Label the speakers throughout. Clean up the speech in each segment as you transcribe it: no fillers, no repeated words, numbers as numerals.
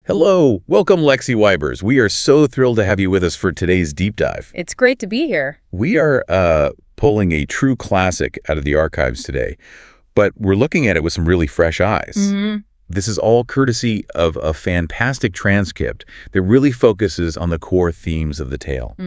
Speaker 1: Hello, welcome LexiWibers. We are so thrilled to have you with us for today's deep dive.
Speaker 2: It's great to be here.
Speaker 1: We are pulling a true classic out of the archives today, but we're looking at it with some really fresh eyes. This is all courtesy of a fantastic transcript that really focuses on the core themes of the tale.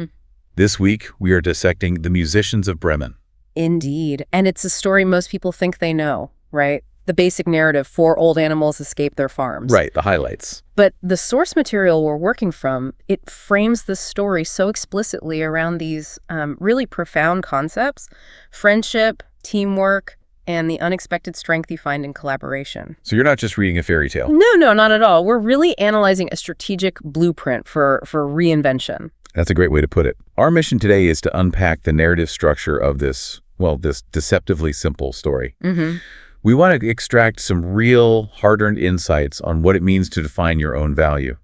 Speaker 1: This week, we are dissecting the Musicians of Bremen.
Speaker 2: Indeed. And it's a story most people think they know, right? The basic narrative, 4 old animals escape their farms.
Speaker 1: Right, the highlights.
Speaker 2: But the source material we're working from, it frames the story so explicitly around these really profound concepts: friendship, teamwork, and the unexpected strength you find in collaboration.
Speaker 1: So you're not just reading a fairy tale.
Speaker 2: No, not at all. We're really analyzing a strategic blueprint for reinvention.
Speaker 1: That's a great way to put it. Our mission today is to unpack the narrative structure of this deceptively simple story. We want to extract some real hard-earned insights on what it means to define your own value,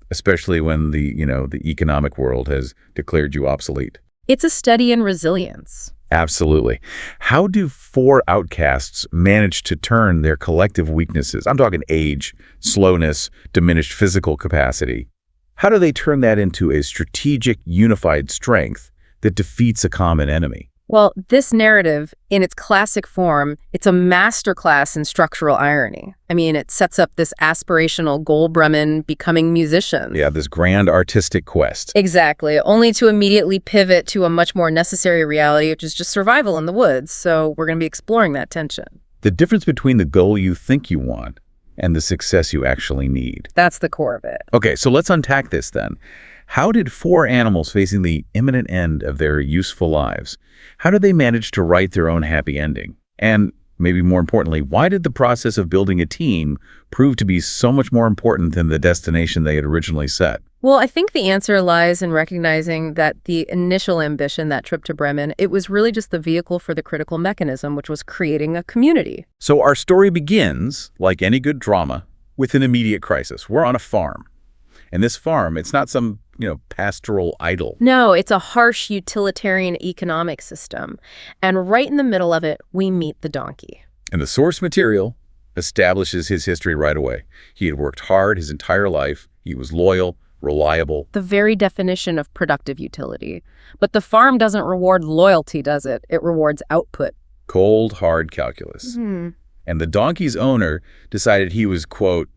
Speaker 1: especially when the economic world has declared you obsolete.
Speaker 2: It's a study in resilience.
Speaker 1: Absolutely. How do 4 outcasts manage to turn their collective weaknesses, I'm talking age, slowness, diminished physical capacity, how do they turn that into a strategic, unified strength that defeats a common enemy?
Speaker 2: Well, this narrative, in its classic form, it's a masterclass in structural irony. I mean, it sets up this aspirational goal Bremen becoming musicians.
Speaker 1: Yeah, this grand artistic quest.
Speaker 2: Exactly, only to immediately pivot to a much more necessary reality, which is just survival in the woods. So we're going to be exploring that tension.
Speaker 1: The difference between the goal you think you want and the success you actually need.
Speaker 2: That's the core of it.
Speaker 1: Okay, so let's unpack this then. How did 4 animals facing the imminent end of their useful lives, how did they manage to write their own happy ending? And maybe more importantly, why did the process of building a team prove to be so much more important than the destination they had originally set?
Speaker 2: Well, I think the answer lies in recognizing that the initial ambition, that trip to Bremen, it was really just the vehicle for the critical mechanism, which was creating a community.
Speaker 1: So our story begins, like any good drama, with an immediate crisis. We're on a farm. And this farm, it's not some, pastoral idyll.
Speaker 2: No, it's a harsh utilitarian economic system. And right in the middle of it, we meet the donkey.
Speaker 1: And the source material establishes his history right away. He had worked hard his entire life. He was loyal, reliable.
Speaker 2: The very definition of productive utility. But the farm doesn't reward loyalty, does it? It rewards output.
Speaker 1: Cold, hard calculus. And the donkey's owner decided he was, quote,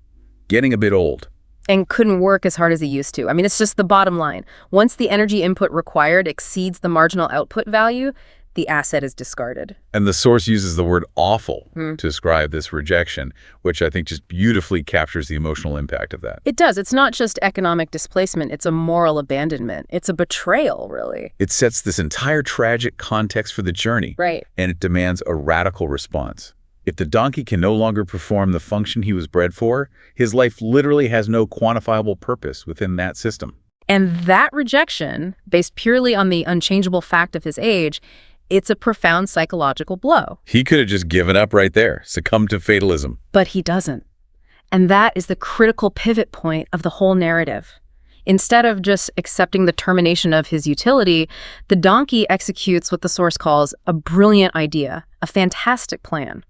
Speaker 1: getting a bit old.
Speaker 2: And couldn't work as hard as he used to. I mean, it's just the bottom line. Once the energy input required exceeds the marginal output value, the asset is discarded.
Speaker 1: And the source uses the word awful to describe this rejection, which I think just beautifully captures the emotional impact of that.
Speaker 2: It does. It's not just economic displacement. It's a moral abandonment. It's a betrayal, really.
Speaker 1: It sets this entire tragic context for the journey.
Speaker 2: Right.
Speaker 1: And it demands a radical response. If the donkey can no longer perform the function he was bred for, his life literally has no quantifiable purpose within that system.
Speaker 2: And that rejection, based purely on the unchangeable fact of his age, it's a profound psychological blow.
Speaker 1: He could have just given up right there, succumbed to fatalism.
Speaker 2: But he doesn't. And that is the critical pivot point of the whole narrative. Instead of just accepting the termination of his utility, the donkey executes what the source calls a brilliant idea, a fantastic plan.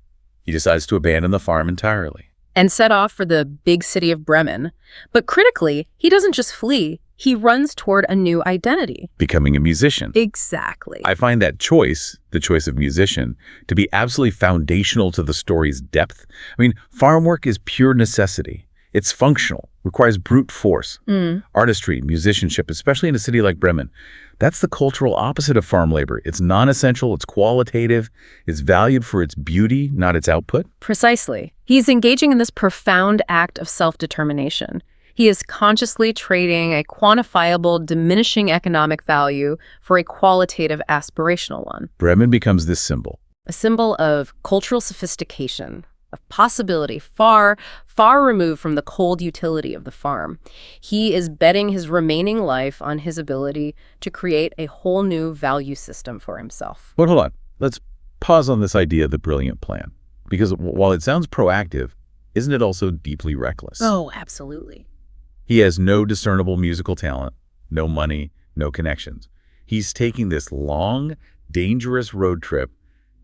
Speaker 1: He decides to abandon the farm entirely.
Speaker 2: And set off for the big city of Bremen. But critically, he doesn't just flee, he runs toward a new identity.
Speaker 1: Becoming a musician.
Speaker 2: Exactly.
Speaker 1: I find that choice, the choice of musician, to be absolutely foundational to the story's depth. I mean, farm work is pure necessity. It's functional, requires brute force, artistry, musicianship, especially in a city like Bremen. That's the cultural opposite of farm labor. It's non-essential, it's qualitative, it's valued for its beauty, not its output.
Speaker 2: Precisely. He's engaging in this profound act of self-determination. He is consciously trading a quantifiable, diminishing economic value for a qualitative, aspirational one.
Speaker 1: Bremen becomes this symbol.
Speaker 2: A symbol of cultural sophistication, of possibility, far, far removed from the cold utility of the farm. He is betting his remaining life on his ability to create a whole new value system for himself.
Speaker 1: But hold on. Let's pause on this idea of the brilliant plan. Because while it sounds proactive, isn't it also deeply reckless?
Speaker 2: Oh, absolutely.
Speaker 1: He has no discernible musical talent, no money, no connections. He's taking this long, dangerous road trip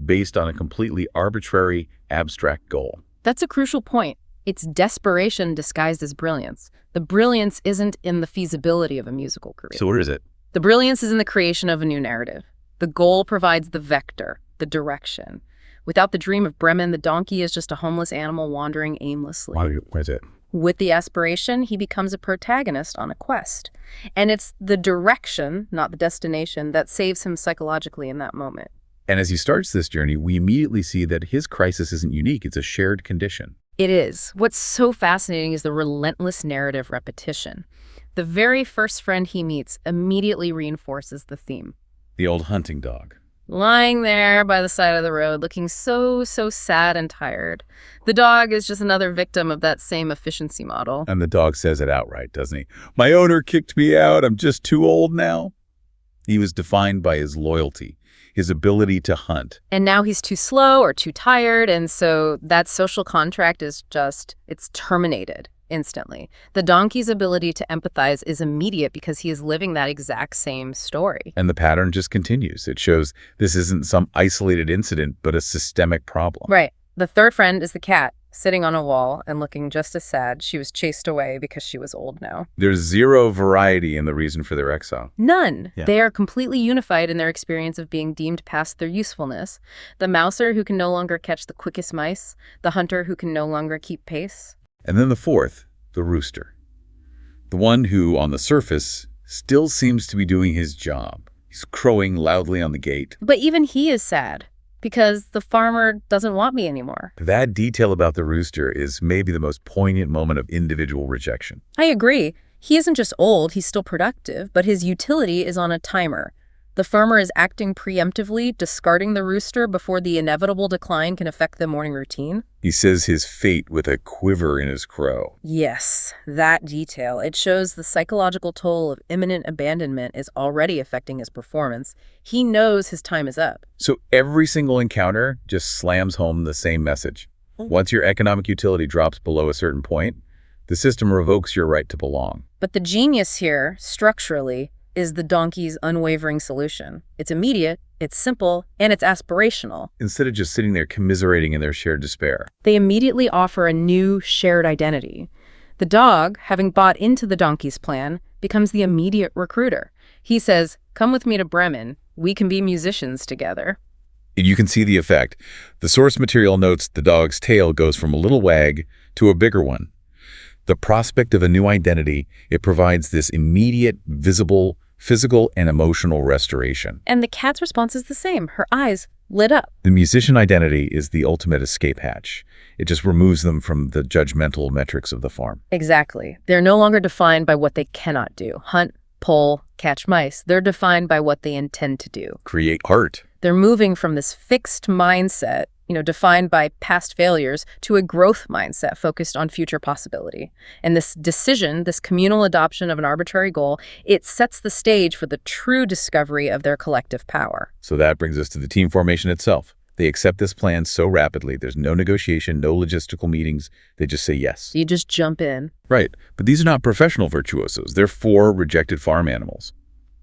Speaker 1: based on a completely arbitrary, abstract goal.
Speaker 2: That's a crucial point. It's desperation disguised as brilliance. The brilliance isn't in the feasibility of a musical career.
Speaker 1: So where is it?
Speaker 2: The brilliance is in the creation of a new narrative. The goal provides the vector, the direction. Without the dream of Bremen, the donkey is just a homeless animal wandering aimlessly.
Speaker 1: Where's it?
Speaker 2: With the aspiration, he becomes a protagonist on a quest. And it's the direction, not the destination, that saves him psychologically in that moment.
Speaker 1: And as he starts this journey, we immediately see that his crisis isn't unique. It's a shared condition.
Speaker 2: It is. What's so fascinating is the relentless narrative repetition. The very first friend he meets immediately reinforces the theme.
Speaker 1: The old hunting dog.
Speaker 2: Lying there by the side of the road, looking so sad and tired. The dog is just another victim of that same efficiency model.
Speaker 1: And the dog says it outright, doesn't he? My owner kicked me out. I'm just too old now. He was defined by his loyalty, his ability to hunt.
Speaker 2: And now he's too slow or too tired, and so that social contract is it's terminated instantly. The donkey's ability to empathize is immediate because he is living that exact same story.
Speaker 1: And the pattern just continues. It shows this isn't some isolated incident, but a systemic problem.
Speaker 2: Right. The third friend is the cat, sitting on a wall and looking just as sad. She was chased away because she was old now.
Speaker 1: There's zero variety in the reason for their exile.
Speaker 2: None.
Speaker 1: Yeah.
Speaker 2: They are completely unified in their experience of being deemed past their usefulness. The mouser who can no longer catch the quickest mice, the hunter who can no longer keep pace.
Speaker 1: And then the fourth, the rooster. The one who, on the surface, still seems to be doing his job. He's crowing loudly on the gate.
Speaker 2: But even he is sad, because the farmer doesn't want me anymore.
Speaker 1: That detail about the rooster is maybe the most poignant moment of individual rejection.
Speaker 2: I agree. He isn't just old, he's still productive, but his utility is on a timer. The farmer is acting preemptively, discarding the rooster before the inevitable decline can affect the morning routine.
Speaker 1: He says his fate with a quiver in his crow.
Speaker 2: Yes, that detail. It shows the psychological toll of imminent abandonment is already affecting his performance. He knows his time is up.
Speaker 1: So every single encounter just slams home the same message. Once your economic utility drops below a certain point, the system revokes your right to belong.
Speaker 2: But the genius here, structurally, is the donkey's unwavering solution. It's immediate, it's simple, and it's aspirational.
Speaker 1: Instead of just sitting there commiserating in their shared despair.
Speaker 2: They immediately offer a new shared identity. The dog, having bought into the donkey's plan, becomes the immediate recruiter. He says, "Come with me to Bremen. We can be musicians together."
Speaker 1: You can see the effect. The source material notes the dog's tail goes from a little wag to a bigger one. The prospect of a new identity, it provides this immediate, visible, physical and emotional restoration.
Speaker 2: And the cat's response is the same. Her eyes lit up.
Speaker 1: The musician identity is the ultimate escape hatch. It just removes them from the judgmental metrics of the farm.
Speaker 2: Exactly. They're no longer defined by what they cannot do. Hunt, pull, catch mice. They're defined by what they intend to do.
Speaker 1: Create art.
Speaker 2: They're moving from this fixed mindset, defined by past failures, to a growth mindset focused on future possibility. And this decision, this communal adoption of an arbitrary goal, it sets the stage for the true discovery of their collective power.
Speaker 1: So that brings us to the team formation itself. They accept this plan so rapidly. There's no negotiation, no logistical meetings. They just say yes.
Speaker 2: You just jump in.
Speaker 1: Right. But these are not professional virtuosos. They're 4 rejected farm animals.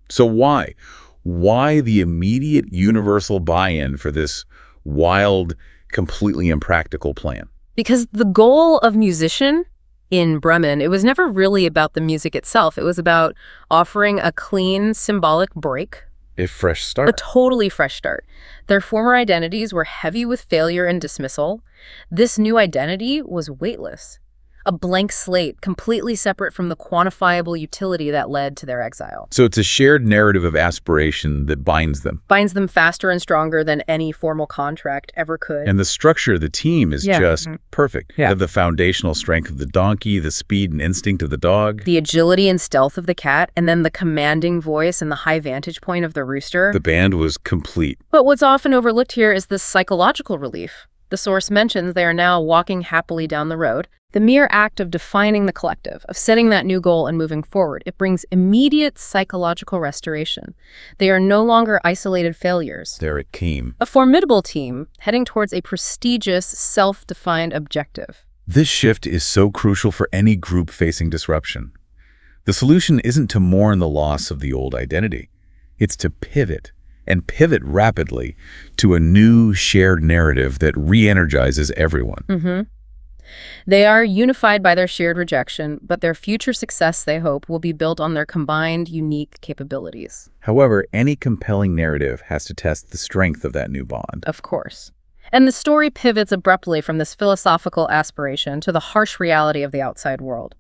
Speaker 1: So why? Why the immediate universal buy-in for this wild, completely impractical plan?
Speaker 2: Because the goal of musician in Bremen, it was never really about the music itself. It was about offering a clean, symbolic break.
Speaker 1: A fresh start.
Speaker 2: A totally fresh start. Their former identities were heavy with failure and dismissal. This new identity was weightless. A blank slate, completely separate from the quantifiable utility that led to their exile.
Speaker 1: So it's a shared narrative of aspiration that binds them.
Speaker 2: Binds them faster and stronger than any formal contract ever could.
Speaker 1: And the structure of the team is just perfect.
Speaker 2: Yeah.
Speaker 1: The foundational strength of the donkey, the speed and instinct of the dog.
Speaker 2: The agility and stealth of the cat, and then the commanding voice and the high vantage point of the rooster.
Speaker 1: The band was complete.
Speaker 2: But what's often overlooked here is the psychological relief. The source mentions they are now walking happily down the road. The mere act of defining the collective, of setting that new goal and moving forward, it brings immediate psychological restoration. They are no longer isolated failures.
Speaker 1: They're a team.
Speaker 2: A formidable team heading towards a prestigious, self-defined objective.
Speaker 1: This shift is so crucial for any group facing disruption. The solution isn't to mourn the loss of the old identity. It's to pivot, and pivot rapidly, to a new shared narrative that re-energizes everyone.
Speaker 2: They are unified by their shared rejection, but their future success, they hope, will be built on their combined, unique capabilities.
Speaker 1: However, any compelling narrative has to test the strength of that new bond.
Speaker 2: Of course. And the story pivots abruptly from this philosophical aspiration to the harsh reality of the outside world.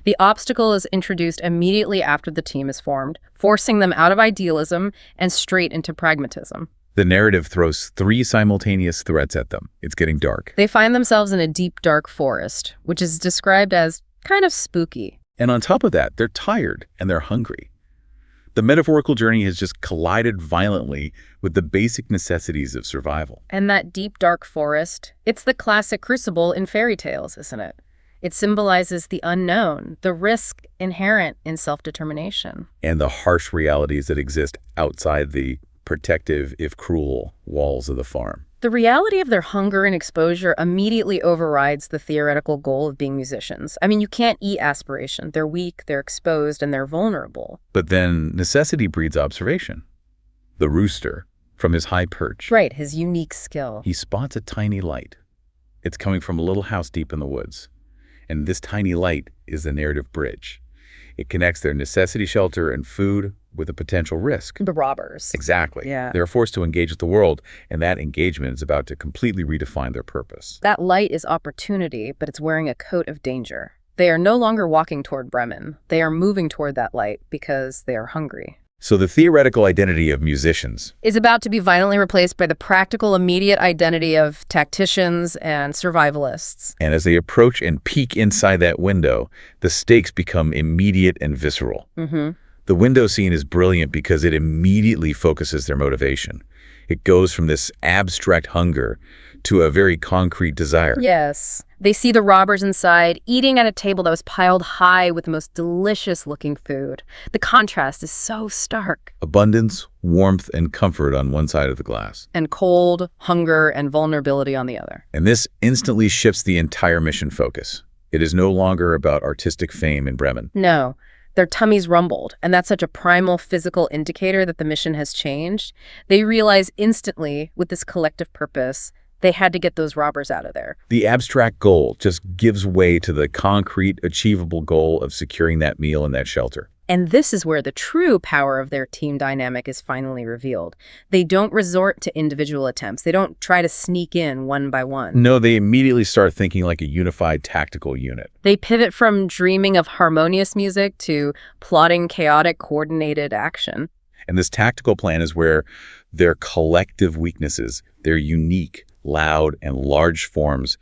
Speaker 2: The obstacle is introduced immediately after the team is formed, forcing them out of idealism and straight into pragmatism.
Speaker 1: The narrative throws 3 simultaneous threats at them. It's getting dark.
Speaker 2: They find themselves in a deep, dark forest, which is described as kind of spooky.
Speaker 1: And on top of that, they're tired and they're hungry. The metaphorical journey has just collided violently with the basic necessities of survival.
Speaker 2: And that deep, dark forest, it's the classic crucible in fairy tales, isn't it? It symbolizes the unknown, the risk inherent in self-determination.
Speaker 1: And the harsh realities that exist outside the protective, if cruel, walls of the farm.
Speaker 2: The reality of their hunger and exposure immediately overrides the theoretical goal of being musicians. I mean, you can't eat aspiration. They're weak, they're exposed, and they're vulnerable.
Speaker 1: But then necessity breeds observation. The rooster, from his high perch.
Speaker 2: Right, his unique skill.
Speaker 1: He spots a tiny light. It's coming from a little house deep in the woods. And this tiny light is the narrative bridge. It connects their necessity shelter and food with a potential risk.
Speaker 2: The robbers.
Speaker 1: Exactly.
Speaker 2: Yeah.
Speaker 1: They're forced to engage with the world, and that engagement is about to completely redefine their purpose.
Speaker 2: That light is opportunity, but it's wearing a coat of danger. They are no longer walking toward Bremen. They are moving toward that light because they are hungry.
Speaker 1: So the theoretical identity of musicians
Speaker 2: is about to be violently replaced by the practical, immediate identity of tacticians and survivalists.
Speaker 1: And as they approach and peek inside that window, the stakes become immediate and visceral. The window scene is brilliant because it immediately focuses their motivation. It goes from this abstract hunger to a very concrete desire.
Speaker 2: Yes. They see the robbers inside, eating at a table that was piled high with the most delicious-looking food. The contrast is so stark.
Speaker 1: Abundance, warmth, and comfort on one side of the glass.
Speaker 2: And cold, hunger, and vulnerability on the other.
Speaker 1: And this instantly shifts the entire mission focus. It is no longer about artistic fame in Bremen.
Speaker 2: No. Their tummies rumbled, and that's such a primal physical indicator that the mission has changed. They realize instantly, with this collective purpose, they had to get those robbers out of there.
Speaker 1: The abstract goal just gives way to the concrete, achievable goal of securing that meal and that shelter.
Speaker 2: And this is where the true power of their team dynamic is finally revealed. They don't resort to individual attempts. They don't try to sneak in one by one.
Speaker 1: No, they immediately start thinking like a unified tactical unit.
Speaker 2: They pivot from dreaming of harmonious music to plotting chaotic, coordinated action.
Speaker 1: And this tactical plan is where their collective weaknesses, their unique, loud, and large forms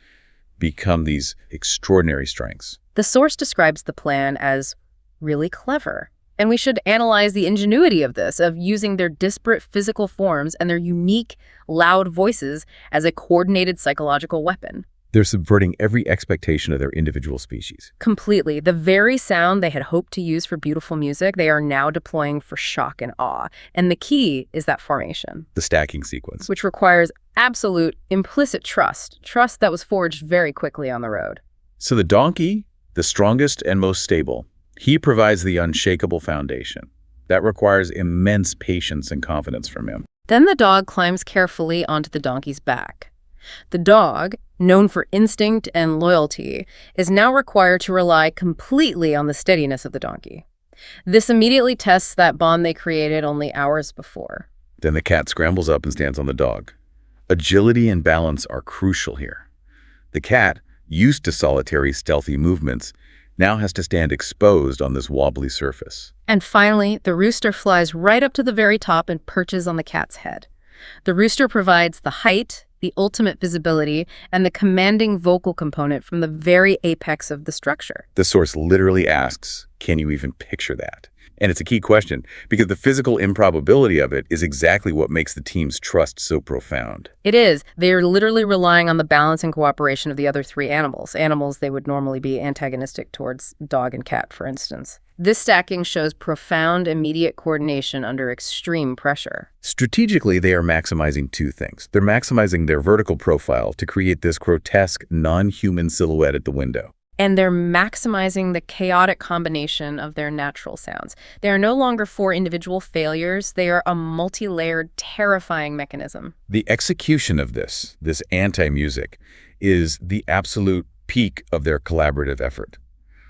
Speaker 1: become these extraordinary strengths.
Speaker 2: The source describes the plan as really clever. And we should analyze the ingenuity of this, of using their disparate physical forms and their unique, loud voices as a coordinated psychological weapon.
Speaker 1: They're subverting every expectation of their individual species.
Speaker 2: Completely. The very sound they had hoped to use for beautiful music, they are now deploying for shock and awe. And the key is that formation.
Speaker 1: The stacking sequence.
Speaker 2: Which requires absolute, implicit trust that was forged very quickly on the road.
Speaker 1: So the donkey, the strongest and most stable, he provides the unshakable foundation. That requires immense patience and confidence from him.
Speaker 2: Then the dog climbs carefully onto the donkey's back. The dog, known for instinct and loyalty, is now required to rely completely on the steadiness of the donkey. This immediately tests that bond they created only hours before.
Speaker 1: Then the cat scrambles up and stands on the dog. Agility and balance are crucial here. The cat, used to solitary, stealthy movements, now has to stand exposed on this wobbly surface.
Speaker 2: And finally, the rooster flies right up to the very top and perches on the cat's head. The rooster provides the height, the ultimate visibility, and the commanding vocal component from the very apex of the structure.
Speaker 1: The source literally asks, can you even picture that? And it's a key question, because the physical improbability of it is exactly what makes the team's trust so profound.
Speaker 2: It is. They are literally relying on the balance and cooperation of the other 3 animals. Animals they would normally be antagonistic towards, dog and cat, for instance. This stacking shows profound, immediate coordination under extreme pressure.
Speaker 1: Strategically, they are maximizing 2 things. They're maximizing their vertical profile to create this grotesque, non-human silhouette at the window.
Speaker 2: And they're maximizing the chaotic combination of their natural sounds. They are no longer 4 individual failures. They are a multi-layered, terrifying mechanism.
Speaker 1: The execution of this anti-music, is the absolute peak of their collaborative effort.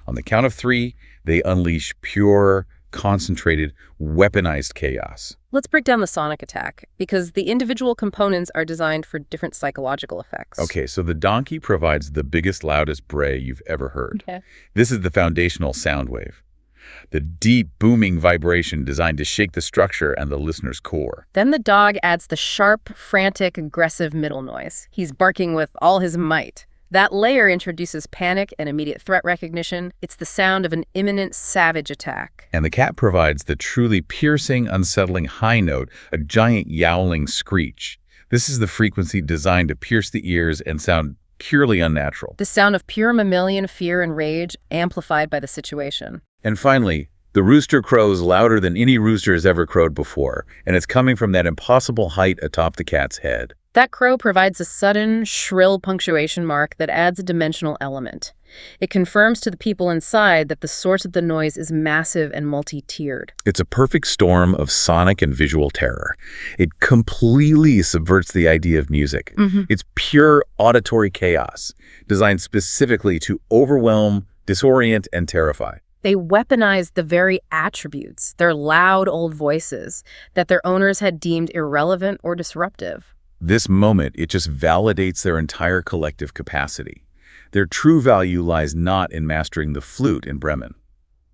Speaker 1: On the count of 3, they unleash pure, concentrated, weaponized chaos.
Speaker 2: Let's break down the sonic attack, because the individual components are designed for different psychological effects.
Speaker 1: Okay, so the donkey provides the biggest, loudest bray you've ever heard.
Speaker 2: Okay.
Speaker 1: This is the foundational sound wave, the deep, booming vibration designed to shake the structure and the listener's core.
Speaker 2: Then the dog adds the sharp, frantic, aggressive middle noise. He's barking with all his might. That layer introduces panic and immediate threat recognition. It's the sound of an imminent, savage attack.
Speaker 1: And the cat provides the truly piercing, unsettling high note, a giant yowling screech. This is the frequency designed to pierce the ears and sound purely unnatural.
Speaker 2: The sound of pure mammalian fear and rage, amplified by the situation.
Speaker 1: And finally, the rooster crows louder than any rooster has ever crowed before, and it's coming from that impossible height atop the cat's head.
Speaker 2: That crow provides a sudden, shrill punctuation mark that adds a dimensional element. It confirms to the people inside that the source of the noise is massive and multi-tiered.
Speaker 1: It's a perfect storm of sonic and visual terror. It completely subverts the idea of music. It's pure auditory chaos, designed specifically to overwhelm, disorient, and terrify.
Speaker 2: They weaponize the very attributes, their loud old voices, that their owners had deemed irrelevant or disruptive.
Speaker 1: This moment, it just validates their entire collective capacity. Their true value lies not in mastering the flute in Bremen,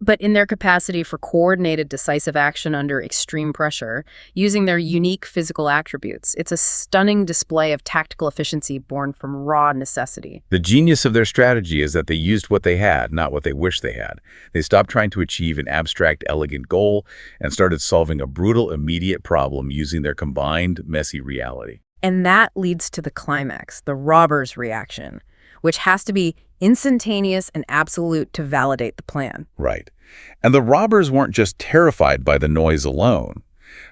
Speaker 2: but in their capacity for coordinated, decisive action under extreme pressure, using their unique physical attributes. It's a stunning display of tactical efficiency born from raw necessity.
Speaker 1: The genius of their strategy is that they used what they had, not what they wished they had. They stopped trying to achieve an abstract, elegant goal and started solving a brutal, immediate problem using their combined, messy reality.
Speaker 2: And that leads to the climax, the robber's reaction, which has to be instantaneous and absolute to validate the plan.
Speaker 1: Right. And the robbers weren't just terrified by the noise alone.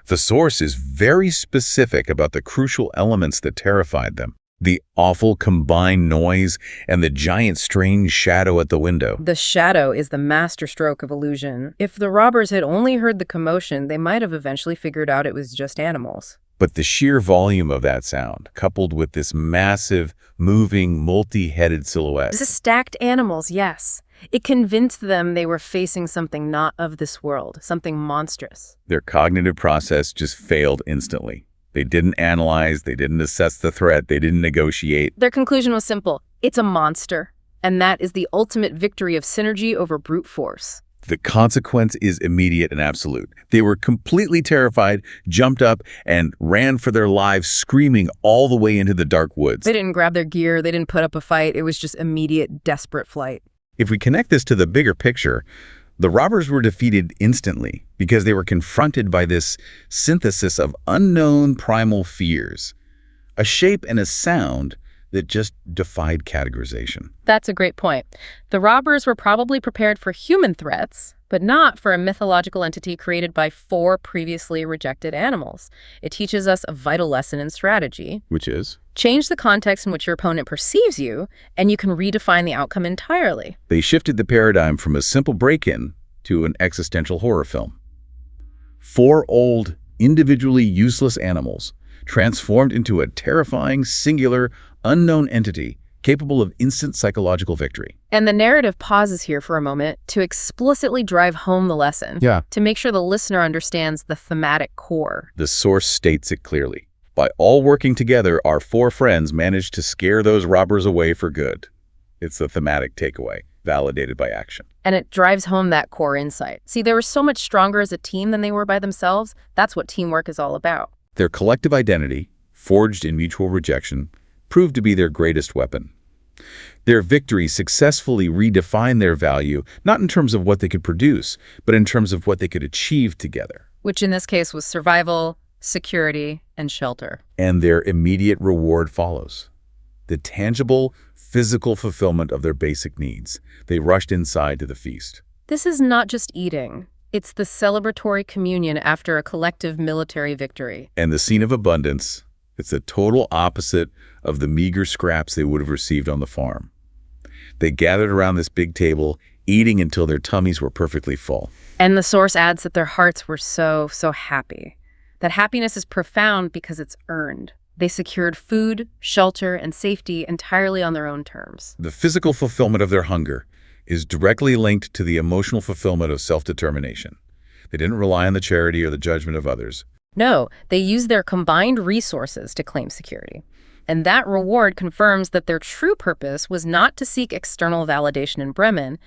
Speaker 1: The source is very specific about the crucial elements that terrified them. The awful combined noise and the giant strange shadow at the window.
Speaker 2: The shadow is the masterstroke of illusion. If the robbers had only heard the commotion, they might have eventually figured out it was just animals.
Speaker 1: But the sheer volume of that sound, coupled with this massive, moving, multi-headed silhouette.
Speaker 2: This is stacked animals, yes. It convinced them they were facing something not of this world, something monstrous.
Speaker 1: Their cognitive process just failed instantly. They didn't analyze, they didn't assess the threat, they didn't negotiate.
Speaker 2: Their conclusion was simple. It's a monster. And that is the ultimate victory of synergy over brute force.
Speaker 1: The consequence is immediate and absolute. They were completely terrified, jumped up, and ran for their lives, screaming all the way into the dark woods.
Speaker 2: They didn't grab their gear, they didn't put up a fight. It was just immediate, desperate flight.
Speaker 1: If we connect this to the bigger picture, the robbers were defeated instantly because they were confronted by this synthesis of unknown primal fears, a shape and a sound that just defied categorization.
Speaker 2: That's a great point. The robbers were probably prepared for human threats, but not for a mythological entity created by 4 previously rejected animals. It teaches us a vital lesson in strategy.
Speaker 1: Which is?
Speaker 2: Change the context in which your opponent perceives you, and you can redefine the outcome entirely.
Speaker 1: They shifted the paradigm from a simple break-in to an existential horror film. 4 old, individually useless animals transformed into a terrifying, singular, unknown entity capable of instant psychological victory.
Speaker 2: And the narrative pauses here for a moment to explicitly drive home the lesson, to make sure the listener understands the thematic core.
Speaker 1: The source states it clearly. By all working together, our 4 friends managed to scare those robbers away for good. It's the thematic takeaway, validated by action.
Speaker 2: And it drives home that core insight. See, they were so much stronger as a team than they were by themselves. That's what teamwork is all about.
Speaker 1: Their collective identity, forged in mutual rejection, proved to be their greatest weapon. Their victory successfully redefined their value, not in terms of what they could produce, but in terms of what they could achieve together.
Speaker 2: Which in this case was survival, security, and shelter.
Speaker 1: And their immediate reward follows. The tangible, physical fulfillment of their basic needs. They rushed inside to the feast.
Speaker 2: This is not just eating. It's the celebratory communion after a collective military victory.
Speaker 1: And the scene of abundance, it's the total opposite of the meager scraps they would have received on the farm. They gathered around this big table, eating until their tummies were perfectly full.
Speaker 2: And the source adds that their hearts were so happy. That happiness is profound because it's earned. They secured food, shelter, and safety entirely on their own terms.
Speaker 1: The physical fulfillment of their hunger is directly linked to the emotional fulfillment of self-determination. They didn't rely on the charity or the judgment of others.
Speaker 2: No, they used their combined resources to claim security. And that reward confirms that their true purpose was not to seek external validation in Bremen,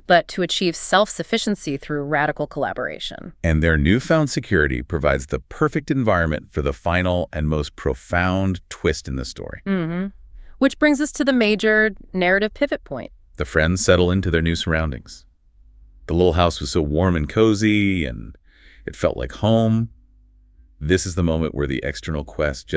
Speaker 2: but to achieve self-sufficiency through radical collaboration.
Speaker 1: And their newfound security provides the perfect environment for the final and most profound twist in the story.
Speaker 2: Which brings us to the major narrative pivot point.
Speaker 1: The friends settle into their new surroundings. The little house was so warm and cozy, and it felt like home. This is the moment where the external quest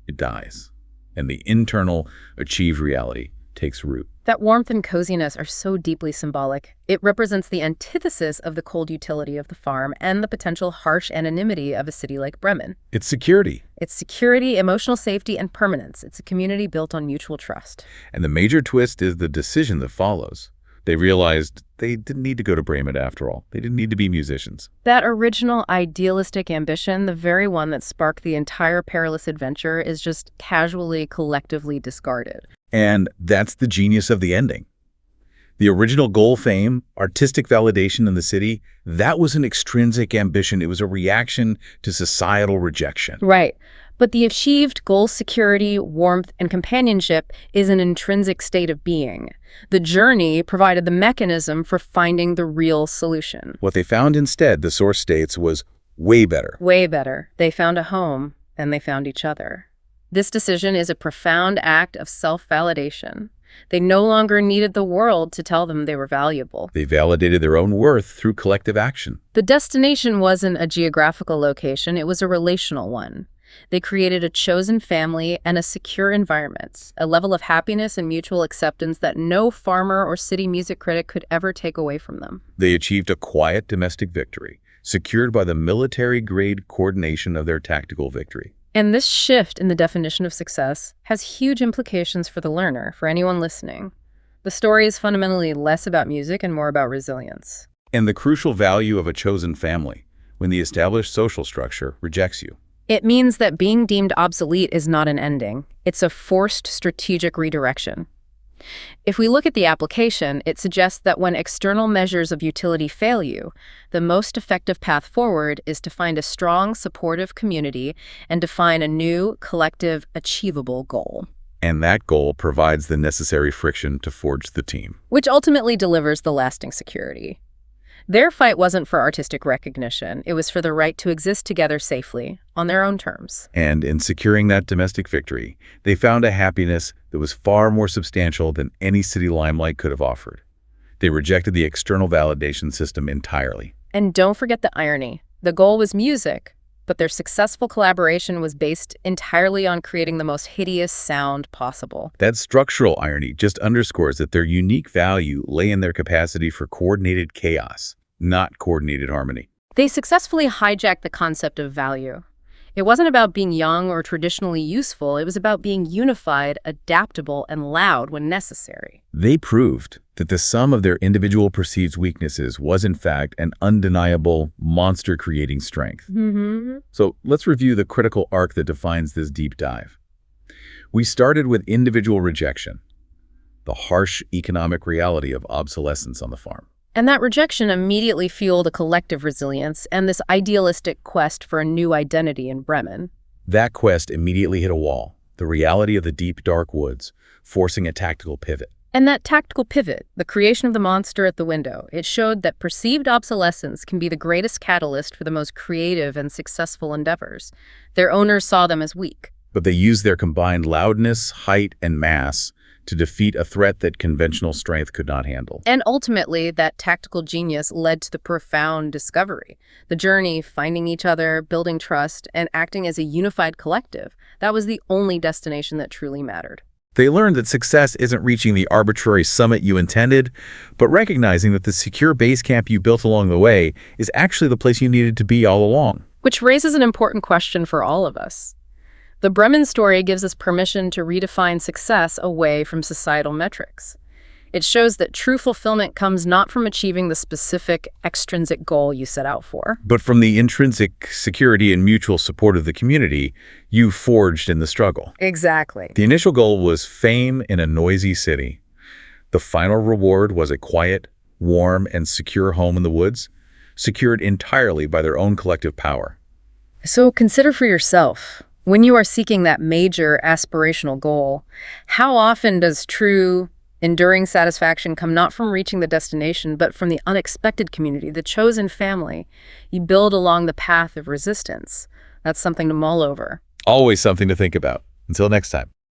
Speaker 1: it dies, and the internal achieved reality takes root.
Speaker 2: That warmth and coziness are so deeply symbolic. It represents the antithesis of the cold utility of the farm and the potential harsh anonymity of a city like Bremen.
Speaker 1: It's security.
Speaker 2: It's security, emotional safety, and permanence. It's a community built on mutual trust.
Speaker 1: And the major twist is the decision that follows. They realized they didn't need to go to Bremen after all. They didn't need to be musicians.
Speaker 2: That original idealistic ambition, the very one that sparked the entire perilous adventure, is just casually, collectively discarded.
Speaker 1: And that's the genius of the ending. The original goal, fame, artistic validation in the city, that was an extrinsic ambition. It was a reaction to societal rejection.
Speaker 2: Right. But the achieved goal, security, warmth, and companionship is an intrinsic state of being. The journey provided the mechanism for finding the real solution.
Speaker 1: What they found instead, the source states, was way better.
Speaker 2: Way better. They found a home, and they found each other. This decision is a profound act of self-validation. They no longer needed the world to tell them they were valuable.
Speaker 1: They validated their own worth through collective action.
Speaker 2: The destination wasn't a geographical location, it was a relational one. They created a chosen family and a secure environment, a level of happiness and mutual acceptance that no farmer or city music critic could ever take away from them.
Speaker 1: They achieved a quiet domestic victory, secured by the military-grade coordination of their tactical victory.
Speaker 2: And this shift in the definition of success has huge implications for the learner, for anyone listening. The story is fundamentally less about music and more about resilience.
Speaker 1: And the crucial value of a chosen family, when the established social structure rejects you.
Speaker 2: It means that being deemed obsolete is not an ending. It's a forced strategic redirection. If we look at the application, it suggests that when external measures of utility fail you, the most effective path forward is to find a strong, supportive community and define a new, collective, achievable goal.
Speaker 1: And that goal provides the necessary friction to forge the team.
Speaker 2: Which ultimately delivers the lasting security. Their fight wasn't for artistic recognition. It was for the right to exist together safely, on their own terms.
Speaker 1: And in securing that domestic victory, they found a happiness that was far more substantial than any city limelight could have offered. They rejected the external validation system entirely.
Speaker 2: And don't forget the irony. The goal was music, but their successful collaboration was based entirely on creating the most hideous sound possible.
Speaker 1: That structural irony just underscores that their unique value lay in their capacity for coordinated chaos, not coordinated harmony.
Speaker 2: They successfully hijacked the concept of value. It wasn't about being young or traditionally useful. It was about being unified, adaptable, and loud when necessary.
Speaker 1: They proved that the sum of their individual perceived weaknesses was, in fact, an undeniable monster-creating strength. So let's review the critical arc that defines this deep dive. We started with individual rejection, the harsh economic reality of obsolescence on the farm.
Speaker 2: And that rejection immediately fueled a collective resilience and this idealistic quest for a new identity in Bremen.
Speaker 1: That quest immediately hit a wall, the reality of the deep, dark woods, forcing a tactical pivot.
Speaker 2: And that tactical pivot, the creation of the monster at the window, it showed that perceived obsolescence can be the greatest catalyst for the most creative and successful endeavors. Their owners saw them as weak.
Speaker 1: But they used their combined loudness, height, and mass to defeat a threat that conventional strength could not handle.
Speaker 2: And ultimately, that tactical genius led to the profound discovery. The journey, finding each other, building trust, and acting as a unified collective. That was the only destination that truly mattered.
Speaker 1: They learned that success isn't reaching the arbitrary summit you intended, but recognizing that the secure base camp you built along the way is actually the place you needed to be all along.
Speaker 2: Which raises an important question for all of us. The Bremen story gives us permission to redefine success away from societal metrics. It shows that true fulfillment comes not from achieving the specific extrinsic goal you set out for,
Speaker 1: but from the intrinsic security and mutual support of the community you forged in the struggle.
Speaker 2: Exactly.
Speaker 1: The initial goal was fame in a noisy city. The final reward was a quiet, warm, and secure home in the woods, secured entirely by their own collective power.
Speaker 2: So consider for yourself, when you are seeking that major aspirational goal, how often does true, enduring satisfaction come not from reaching the destination, but from the unexpected community, the chosen family you build along the path of resistance? That's something to mull over.
Speaker 1: Always something to think about. Until next time.